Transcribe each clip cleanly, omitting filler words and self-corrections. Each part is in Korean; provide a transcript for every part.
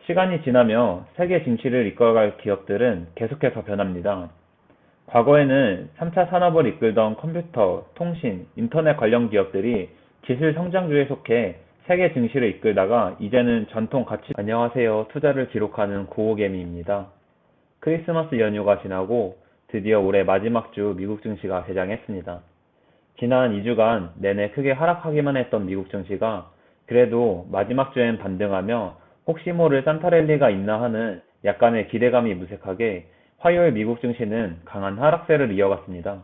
시간이 지나며 세계 증시를 이끌어갈 기업들은 계속해서 변합니다. 과거에는 3차 산업을 이끌던 컴퓨터, 통신, 인터넷 관련 기업들이 기술 성장주에 속해 세계 증시를 이끌다가 이제는 전통 가치. 안녕하세요. 투자를 기록하는 고오개미입니다. 크리스마스 연휴가 지나고 드디어 올해 마지막 주 미국 증시가 개장했습니다. 지난 2주간 내내 크게 하락하기만 했던 미국 증시가 그래도 마지막 주엔 반등하며 혹시 모를 산타랠리가 있나 하는 약간의 기대감이 무색하게 화요일 미국 증시는 강한 하락세를 이어갔습니다.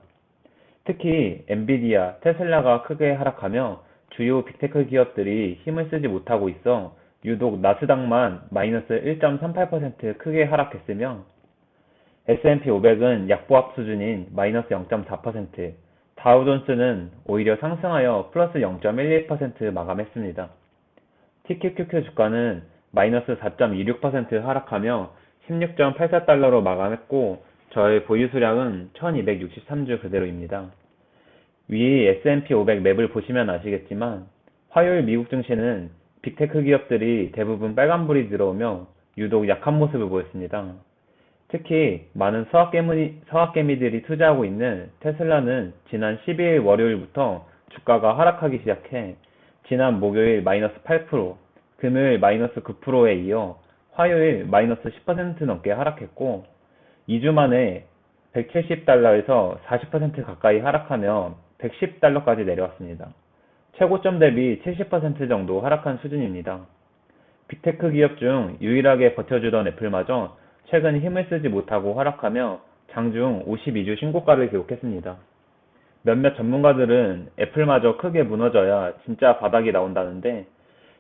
특히 엔비디아, 테슬라가 크게 하락하며 주요 빅테크 기업들이 힘을 쓰지 못하고 있어 유독 나스닥만 마이너스 1.38% 크게 하락했으며 S&P 500은 약보합 수준인 마이너스 0.4%, 다우존스는 오히려 상승하여 플러스 0.11% 마감했습니다. TQQQ 주가는 마이너스 4.26% 하락하며 16.84달러로 마감했고 저의 보유 수량은 1263주 그대로입니다. 위 S&P 500 맵을 보시면 아시겠지만 화요일 미국 증시는 빅테크 기업들이 대부분 빨간불이 들어오며 유독 약한 모습을 보였습니다. 특히 많은 서학개미들이 투자하고 있는 테슬라는 지난 12일 월요일부터 주가가 하락하기 시작해 지난 목요일 마이너스 8%, 금요일 마이너스 9%에 이어 화요일 마이너스 10% 넘게 하락했고 2주 만에 170달러에서 40% 가까이 하락하며 110달러까지 내려왔습니다. 최고점 대비 70% 정도 하락한 수준입니다. 빅테크 기업 중 유일하게 버텨주던 애플마저 최근 힘을 쓰지 못하고 하락하며 장중 52주 신고가를 기록했습니다. 몇몇 전문가들은 애플마저 크게 무너져야 진짜 바닥이 나온다는데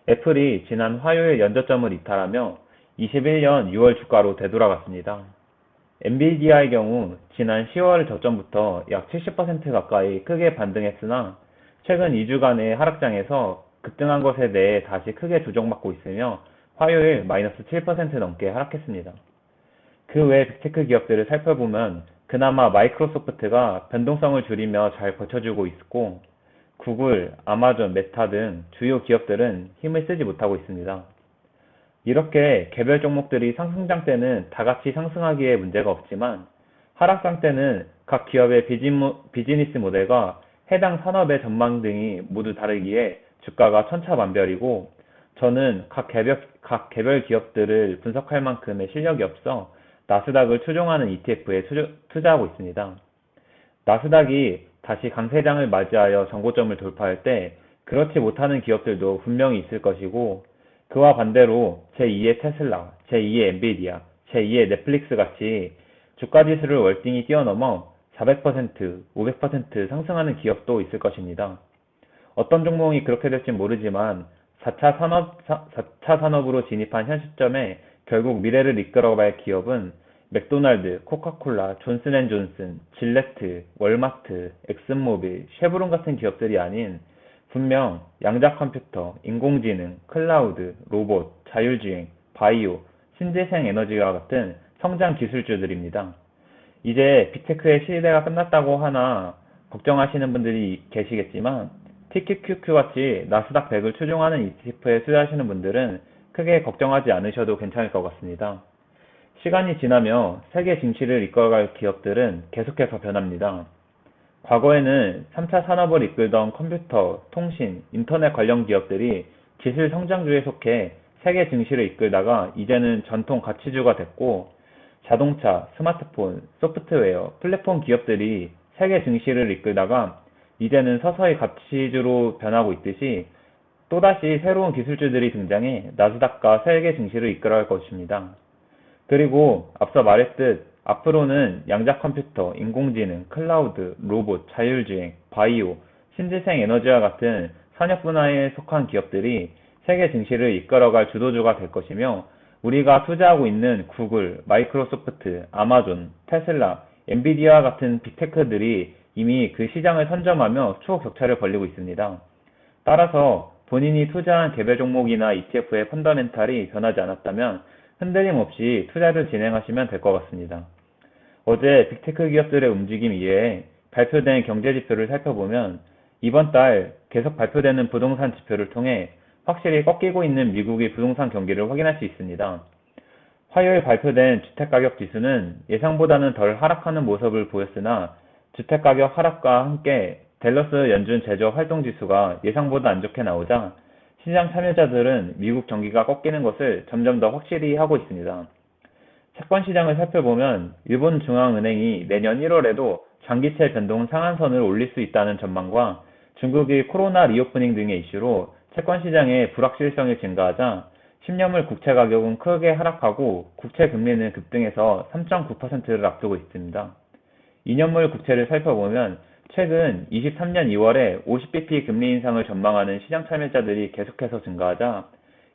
애플이 지난 화요일 연저점을 이탈하며 21년 6월 주가로 되돌아갔습니다. 엔비디아의 경우 지난 10월 저점부터 약 70% 가까이 크게 반등했으나 최근 2주간의 하락장에서 급등한 것에 대해 다시 크게 조정받고 있으며 화요일 마이너스 7% 넘게 하락했습니다. 그 외 빅테크 기업들을 살펴보면 그나마 마이크로소프트가 변동성을 줄이며 잘 버텨주고 있고 구글, 아마존, 메타 등 주요 기업들은 힘을 쓰지 못하고 있습니다. 이렇게 개별 종목들이 상승장 때는 다 같이 상승하기에 문제가 없지만 하락장 때는 각 기업의 비즈니스 모델과 해당 산업의 전망 등이 모두 다르기에 주가가 천차만별이고 저는 각 개별 기업들을 분석할 만큼의 실력이 없어 나스닥을 추종하는 ETF에 투자하고 있습니다. 나스닥이 다시 강세장을 맞이하여 전고점을 돌파할 때 그렇지 못하는 기업들도 분명히 있을 것이고 그와 반대로 제2의 테슬라, 제2의 엔비디아, 제2의 넷플릭스 같이 주가지수를 월등히 뛰어넘어 400%, 500% 상승하는 기업도 있을 것입니다. 어떤 종목이 그렇게 될진 모르지만 4차 산업으로 진입한 현 시점에 결국 미래를 이끌어갈 기업은 맥도날드, 코카콜라, 존슨앤존슨, 질레트, 월마트, 엑슨모빌, 쉐브론 같은 기업들이 아닌 분명 양자 컴퓨터, 인공지능, 클라우드, 로봇, 자율주행, 바이오, 신재생 에너지와 같은 성장 기술주들입니다. 이제 빅테크의 시대가 끝났다고 하나 걱정하시는 분들이 계시겠지만 TQQQ 같이 나스닥 100을 추종하는 ETF에 투자하시는 분들은 크게 걱정하지 않으셔도 괜찮을 것 같습니다. 시간이 지나며 세계 증시를 이끌어갈 기업들은 계속해서 변합니다. 과거에는 3차 산업을 이끌던 컴퓨터, 통신, 인터넷 관련 기업들이 기술 성장주에 속해 세계 증시를 이끌다가 이제는 전통 가치주가 됐고 자동차, 스마트폰, 소프트웨어, 플랫폼 기업들이 세계 증시를 이끌다가 이제는 서서히 가치주로 변하고 있듯이 또다시 새로운 기술주들이 등장해 나스닥과 세계 증시를 이끌어갈 것입니다. 그리고 앞서 말했듯 앞으로는 양자 컴퓨터, 인공지능, 클라우드, 로봇, 자율주행, 바이오, 신재생 에너지와 같은 산업 분야에 속한 기업들이 세계 증시를 이끌어갈 주도주가 될 것이며 우리가 투자하고 있는 구글, 마이크로소프트, 아마존, 테슬라, 엔비디아 같은 빅테크들이 이미 그 시장을 선점하며 추후 격차를 벌리고 있습니다. 따라서 본인이 투자한 개별 종목이나 ETF의 펀더멘탈이 변하지 않았다면 흔들림 없이 투자를 진행하시면 될 것 같습니다. 어제 빅테크 기업들의 움직임 이외에 발표된 경제지표를 살펴보면 이번 달 계속 발표되는 부동산 지표를 통해 확실히 꺾이고 있는 미국의 부동산 경기를 확인할 수 있습니다. 화요일 발표된 주택가격 지수는 예상보다는 덜 하락하는 모습을 보였으나 주택가격 하락과 함께 댈러스 연준 제조업 활동 지수가 예상보다 안 좋게 나오자 시장 참여자들은 미국 경기가 꺾이는 것을 점점 더 확실히 하고 있습니다. 채권 시장을 살펴보면 일본 중앙은행이 내년 1월에도 장기채 변동 상한선을 올릴 수 있다는 전망과 중국이 코로나 리오프닝 등의 이슈로 채권 시장의 불확실성이 증가하자 10년물 국채 가격은 크게 하락하고 국채 금리는 급등해서 3.9%를 앞두고 있습니다. 2년물 국채를 살펴보면 최근 23년 2월에 50bp 금리 인상을 전망하는 시장 참여자들이 계속해서 증가하자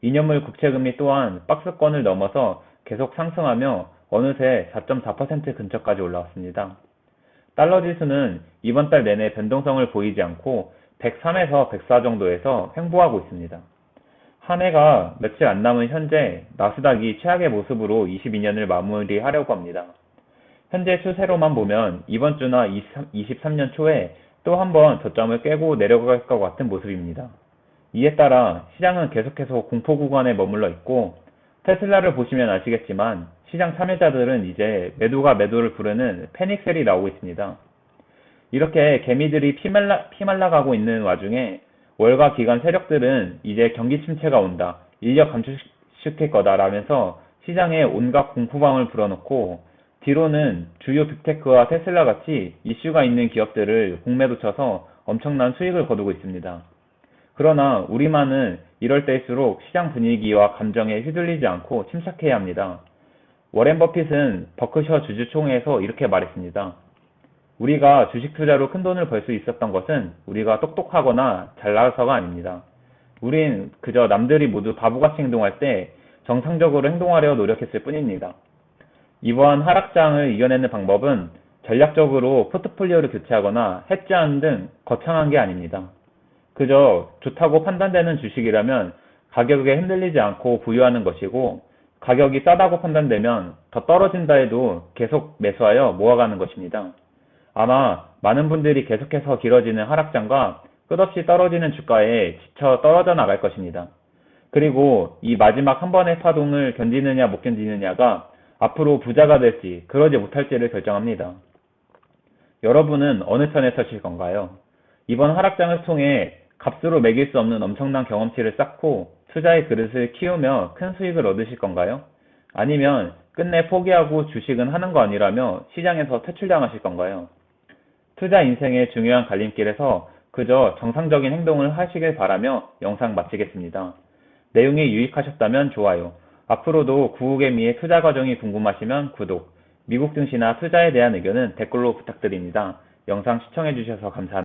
2년물 국채 금리 또한 박스권을 넘어서 계속 상승하며 어느새 4.4% 근처까지 올라왔습니다. 달러 지수는 이번 달 내내 변동성을 보이지 않고 103에서 104 정도에서 횡보하고 있습니다. 한 해가 며칠 안 남은 현재 나스닥이 최악의 모습으로 22년을 마무리하려고 합니다. 현재 추세로만 보면 이번 주나 23년 초에 또 한 번 저점을 깨고 내려갈 것 같은 모습입니다. 이에 따라 시장은 계속해서 공포 구간에 머물러 있고 테슬라를 보시면 아시겠지만 시장 참여자들은 이제 매도가 매도를 부르는 패닉셀이 나오고 있습니다. 이렇게 개미들이 피말라가고 있는 와중에 월가 기관 세력들은 이제 경기 침체가 온다, 인력 감축시킬 거다라면서 시장에 온갖 공포감을 불어넣고 뒤로는 주요 빅테크와 테슬라 같이 이슈가 있는 기업들을 공매도 쳐서 엄청난 수익을 거두고 있습니다. 그러나 우리만은 이럴 때일수록 시장 분위기와 감정에 휘둘리지 않고 침착해야 합니다. 워렌 버핏은 버크셔 주주총회에서 이렇게 말했습니다. 우리가 주식 투자로 큰 돈을 벌 수 있었던 것은 우리가 똑똑하거나 잘나서가 아닙니다. 우린 그저 남들이 모두 바보같이 행동할 때 정상적으로 행동하려 노력했을 뿐입니다. 이번 하락장을 이겨내는 방법은 전략적으로 포트폴리오를 교체하거나 해지하는 등 거창한 게 아닙니다. 그저 좋다고 판단되는 주식이라면 가격에 흔들리지 않고 보유하는 것이고 가격이 싸다고 판단되면 더 떨어진다 해도 계속 매수하여 모아가는 것입니다. 아마 많은 분들이 계속해서 길어지는 하락장과 끝없이 떨어지는 주가에 지쳐 떨어져 나갈 것입니다. 그리고 이 마지막 한 번의 파동을 견디느냐 못 견디느냐가 앞으로 부자가 될지 그러지 못할지를 결정합니다. 여러분은 어느 편에 서실 건가요? 이번 하락장을 통해 값으로 매길 수 없는 엄청난 경험치를 쌓고 투자의 그릇을 키우며 큰 수익을 얻으실 건가요? 아니면 끝내 포기하고 주식은 하는 거 아니라며 시장에서 퇴출당하실 건가요? 투자 인생의 중요한 갈림길에서 그저 정상적인 행동을 하시길 바라며 영상 마치겠습니다. 내용이 유익하셨다면 좋아요. 앞으로도 구우개미의 투자 과정이 궁금하시면 구독, 미국 증시나 투자에 대한 의견은 댓글로 부탁드립니다. 영상 시청해주셔서 감사합니다.